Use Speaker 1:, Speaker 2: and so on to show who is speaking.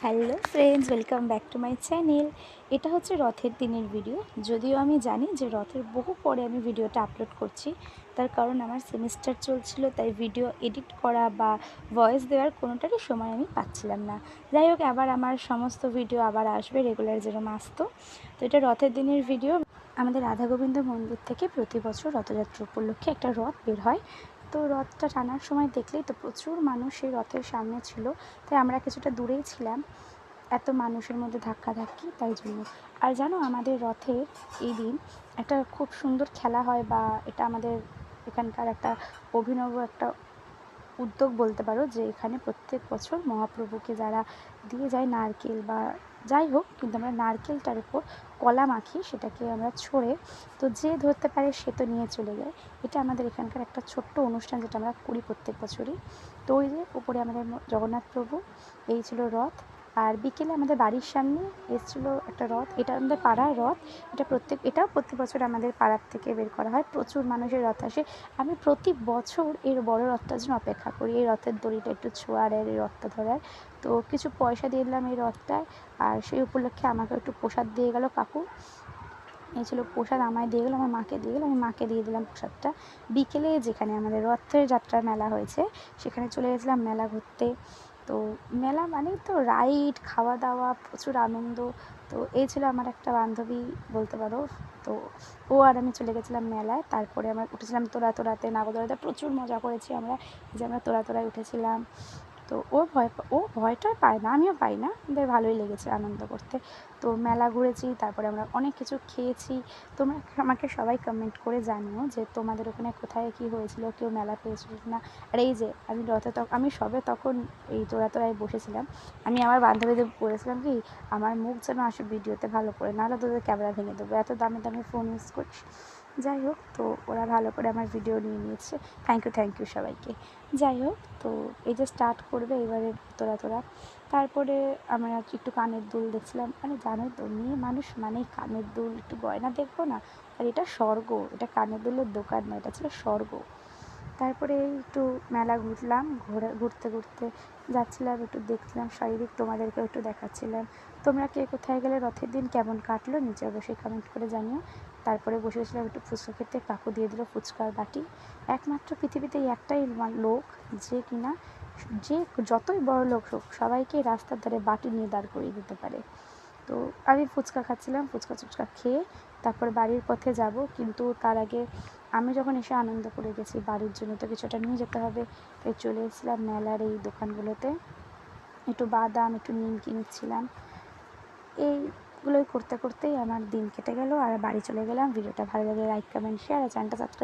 Speaker 1: Hello friends, welcome back to my channel. এটা হচ্ছে রথের দিনের ভিডিও। যদিও আমি জানি যে রথের বহু পরে আমি ভিডিওটা আপলোড করছি, তার কারণ আমার সেমিস্টার চলছিল, তাই ভিডিও এডিট করা বা ভয়েস দেওয়ার কোনোটারই সময় আমি পাচ্ছিলাম না। যাই হোক, আবার আমার সমস্ত ভিডিও আবার আসবে রেগুলার যেরকম আসতো। তো এটা রথের দিনের ভিডিও। আমাদের রাধা গোবিন্দ মন্দির থেকে প্রতি বছর রথযাত্রা উপলক্ষে একটা রথ বের হয়। তো রথটা টানার সময় দেখলেই তো প্রচুর মানুষ সেই রথের সামনে ছিল, তাই আমরা কিছুটা দূরেই ছিলাম। এত মানুষের মধ্যে ধাক্কাধাক্কি, তাই জন্য। আর জানো, আমাদের রথের এই দিন একটা খুব সুন্দর খেলা হয়, বা এটা আমাদের এখানকার একটা অভিনব একটা উদ্যোগ বলতে পারো, যে এখানে প্রত্যেক বছর মহাপ্রভুকে যারা দিয়ে যায় নারকেল বা যাই হোক, কিন্তু আমরা নারকেলটার উপর কলা মাখি, সেটাকে আমরা ছড়ে, তো যে ধরতে পারে সে তো নিয়ে চলে যায়। এটা আমাদের এখানকার একটা ছোট্ট অনুষ্ঠান, যেটা আমরা করি প্রত্যেক বছরই। তো ওই যে উপরে আমাদের জগন্নাথ প্রভু, এই ছিল রথ। আর বিকেলে আমাদের বাড়ির সামনে এসেছিলো একটা রথ, এটা আমাদের পাড়ার রথ। এটাও প্রতি বছর আমাদের পাড়ার থেকে বের করা হয়, প্রচুর মানুষের রথ আসে। আমি প্রতি বছর এর বড় রথটার জন্য অপেক্ষা করি, এই রথের দড়িটা একটু ছোঁয়ার, এই রথটা ধরার। তো কিছু পয়সা দিয়ে দিলাম এই রথটায়, আর সেই উপলক্ষে আমাকে একটু প্রসাদ দিয়ে গেল কাকু। এই ছিল প্রসাদ, আমায় দিয়ে গেলো, আমার মাকে দিয়ে গেলো, আমি মাকে দিয়ে দিলাম প্রসাদটা। বিকেলে যেখানে আমাদের রথের যাত্রার মেলা হয়েছে, সেখানে চলে গেছিলাম মেলা ঘুরতে। তো মেলা মানেই তো রাইড, খাওয়া দাওয়া, প্রচুর আনন্দ। তো এই ছিল আমার একটা বান্ধবী বলতে পারো। তো ও আর আমি চলে গেছিলাম মেলায়। তারপরে আমরা উঠেছিলাম তোড়াতে, নাগরদোলাতে, প্রচুর মজা করেছি আমরা। যে আমরা তোড়ায় উঠেছিলাম। তো ও ভয়টা পায় না, আমিও পাই না, আমাদের ভালোই লেগেছে আনন্দ করতে। তো মেলা ঘুরেছি, তারপরে আমরা অনেক কিছু খেয়েছি। তোমরা আমাকে সবাই কমেন্ট করে জানিও যে তোমাদের ওখানে কোথায় কী হয়েছিল, কেউ মেলা পেয়েছিল না। আর এই যে আমি আমি সবে তখন এই তোড়ায় বসেছিলাম। আমি আমার বান্ধবীদের বলেছিলাম কি, আমার মুখ যেন আসে ভিডিওতে ভালো করে, নাহলে তোদের ক্যামেরা ভেঙে দেবো, এত দামি দামি ফোন ইউজ করিস। যাই হোক, তো ওরা ভালো করে আমার ভিডিও নিয়ে নিয়েছে। থ্যাংক ইউ সবাইকে। যাই হোক, তো এই যে স্টার্ট করবে এবারে তোরা। তারপরে আমরা একটু কানের দুল দেখছিলাম, মানে জানোই তো, মেয়ে মানুষ মানেই কানের দুল, একটু গয়না দেখবো না। আর এটা স্বর্গ, এটা কানের দুলের দোকান না, এটা ছিল স্বর্গ। তারপরে একটু মেলা ঘুরলাম, ঘুরতে যাচ্ছিলাম, একটু দেখছিলাম শারীরিক, তোমাদেরকেও একটু দেখাচ্ছিলাম। তোমরা কে কোথায় গেলে, রথের দিন কেমন কাটলো নিচে অবশ্যই কমেন্ট করে জানিও। তারপরে বসেছিলাম একটু ফুচকা খেতে, কাকু দিয়ে দিল ফুচকার বাটি। একমাত্র পৃথিবীতে একটাই লোক যে কিনা, যে যতই বড় লোক হোক, সবাইকে রাস্তার ধারে বাটি নিয়ে দাঁড় করিয়ে দিতে পারে। তো আমি ফুচকা খাচ্ছিলাম, ফুচকা খেয়ে তারপর বাড়ির পথে যাব, কিন্তু তার আগে আমি যখন এসে আনন্দ করে গেছি, বাড়ির জন্য তো কিছুটা নিয়ে যেতে হবে। তাই চলে এসেছিলাম মেলার এই দোকানগুলোতে, একটু বাদাম, একটু নিমকি নিচ্ছিলাম। এইগুলোই করতেই আমার দিন কেটে গেল, আর বাড়ি চলে গেলাম। ভিডিওটা ভালো লাগলে লাইক, কমেন্ট, শেয়ার, আর চ্যানেলটা সাবস্ক্রাইব